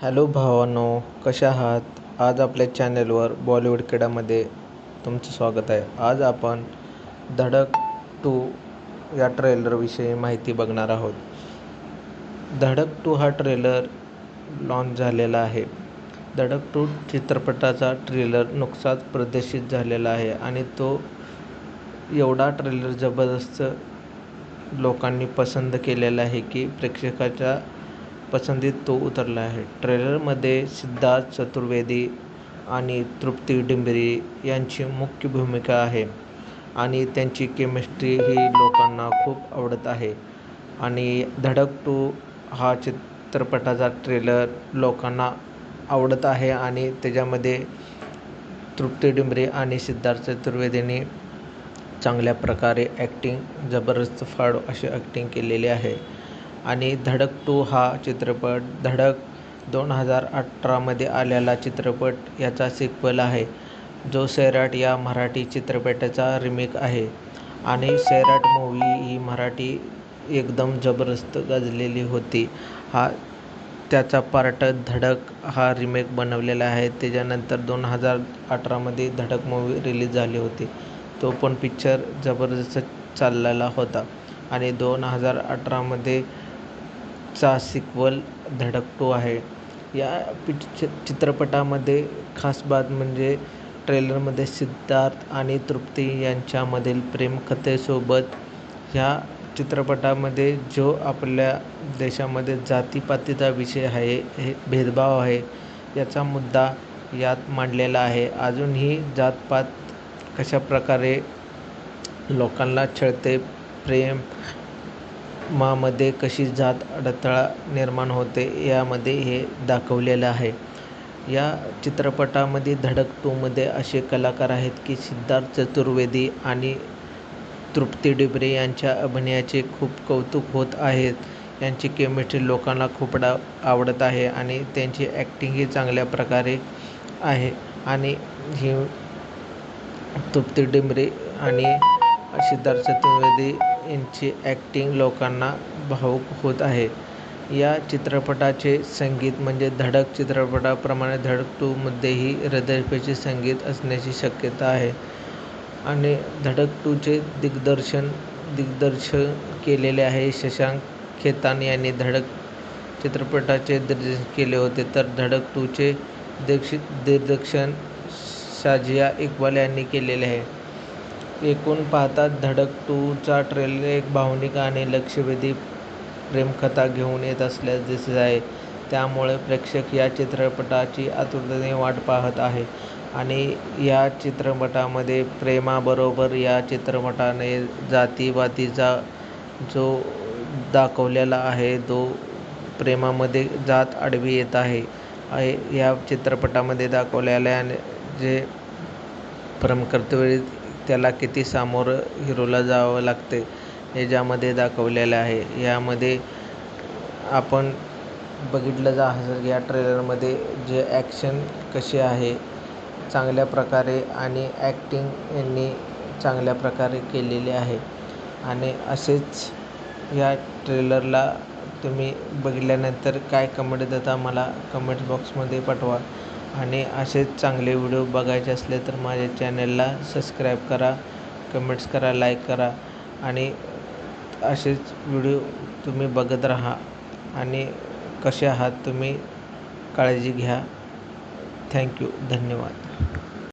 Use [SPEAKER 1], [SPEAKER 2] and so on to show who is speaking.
[SPEAKER 1] Hello भावांनो, कशा आहात? आज आपल्या चॅनलवर बॉलिवूड किडामध्ये तुमचं स्वागत आहे. आज आपण धडक 2 या ट्रेलरविषयी माहिती बघणार आहोत. धडक 2 हा ट्रेलर लॉन्च झालेला आहे. धडक 2 चित्रपटाचा ट्रेलर नुकताच प्रदर्शित झालेला आहे आणि तो एवढा ट्रेलर जबरदस्त लोकांनी पसंत केलेला आहे की प्रेक्षकाच्या पसंतीत तो उतरला आहे. ट्रेलरमध्ये सिद्धार्थ चतुर्वेदी आणि तृप्ती डिंबरी यांची मुख्य भूमिका आहे आणि त्यांची केमिस्ट्री ही लोकांना खूप आवडत आहे. आणि धडक 2 हा चित्रपटाचा ट्रेलर लोकांना आवडत आहे आणि त्याच्यामध्ये तृप्ती डिंबरी आणि सिद्धार्थ चतुर्वेदींनी चांगल्या प्रकारे ॲक्टिंग जबरदस्त फाड अशी ॲक्टिंग केलेली आहे. आणि धडक 2 हा चित्रपट धडक 2018मध्ये आलेला चित्रपट याचा सिक्वल आहे, जो सैराट या मराठी चित्रपटाचा रिमेक आहे. आणि सैराट मूव्ही ही मराठी एकदम जबरदस्त गाजलेली होती. त्याचा पार्ट धडक हा रिमेक बनवलेला आहे. त्याच्यानंतर 2018मध्ये धडक मूव्ही रिलीज झाली होती. तो पण पिक्चर जबरदस्त चाललेला होता. आणि 2018मध्ये चा सिक्वल धडक 2 आहे. या चित्रपटामध्ये खास बात म्हणजे ट्रेलरमध्ये सिद्धार्थ आणि तृप्ती यांच्यामधील प्रेमकथेसोबत ह्या चित्रपटामध्ये जो आपल्या देशामध्ये जातीपातीचा विषय आहे, हे भेदभाव आहे, याचा मुद्दा यात मांडलेला आहे. अजूनही जातपात कशाप्रकारे लोकांना छळते, प्रेमामध्ये कशी जात अडथळा निर्माण होते, यामध्ये हे दाखवलेलं आहे. या चित्रपटामध्ये धडक 2मध्ये असे कलाकार आहेत की सिद्धार्थ चतुर्वेदी आणि तृप्ती डिंबरे यांच्या अभिनयाचे खूप कौतुक होत आहेत. यांची केमिस्ट्री लोकांना खूप आवडत आहे आणि त्यांची ॲक्टिंगही चांगल्या प्रकारे आहे. आणि ही तृप्ती डिंबरे आणि सिद्धार्थ चतुर्वेदी यांची ॲक्टिंग लोकांना भावुक होत आहे. या चित्रपटाचे संगीत म्हणजे धडक चित्रपटाप्रमाणे धडक 2मध्येही हृदयस्पर्शी संगीत असण्याची शक्यता आहे. आणि धडक 2चे दिग्दर्शन केलेले आहे शशांक खेतान यांनी धडक चित्रपटाचे दिग्दर्शन केले होते. तर धडक 2चे दिग्दर्शन शाजिया इक्बाल यांनी केलेले आहे. एकूण पाहता धडक 2चा ट्रेलर एक भावनिक आणि लक्षवेधी प्रेमकथा घेऊन येत असल्याचे दिसत आहे. त्यामुळे प्रेक्षक या चित्रपटाची आतुरतेने वाट पाहत आहे. आणि या चित्रपटामध्ये प्रेमाबरोबर या चित्रपटाने जातीपातीचा जो दाखवलेला आहे, तो प्रेमामध्ये जात आडवी येत आहे, या चित्रपटामध्ये दाखवलेला आहे. आणि जे प्रेम करतेवेळी त्याला किती सामोरं हिरोला जावं लागते, हे ज्यामध्ये दाखवलेलं आहे. यामध्ये आपण बघितलं जर या ट्रेलरमध्ये जे ॲक्शन कसे आहे चांगल्या प्रकारे आणि ॲक्टिंग यांनी चांगल्या प्रकारे केलेली आहे. आणि असेच या ट्रेलरला तुम्ही बघितल्यानंतर काय कमेंट देता मला कमेंट बॉक्समध्ये पाठवा. आणि असेच चांगले व्हिडिओ बघायचे असले तर माझ्या चॅनलला सबस्क्राईब करा, कमेंट्स करा, लाईक करा. आणि असेच व्हिडिओ तुम्ही बघत राहा. आणि कसे आहात तुम्ही, काळजी घ्या. थँक्यू, धन्यवाद.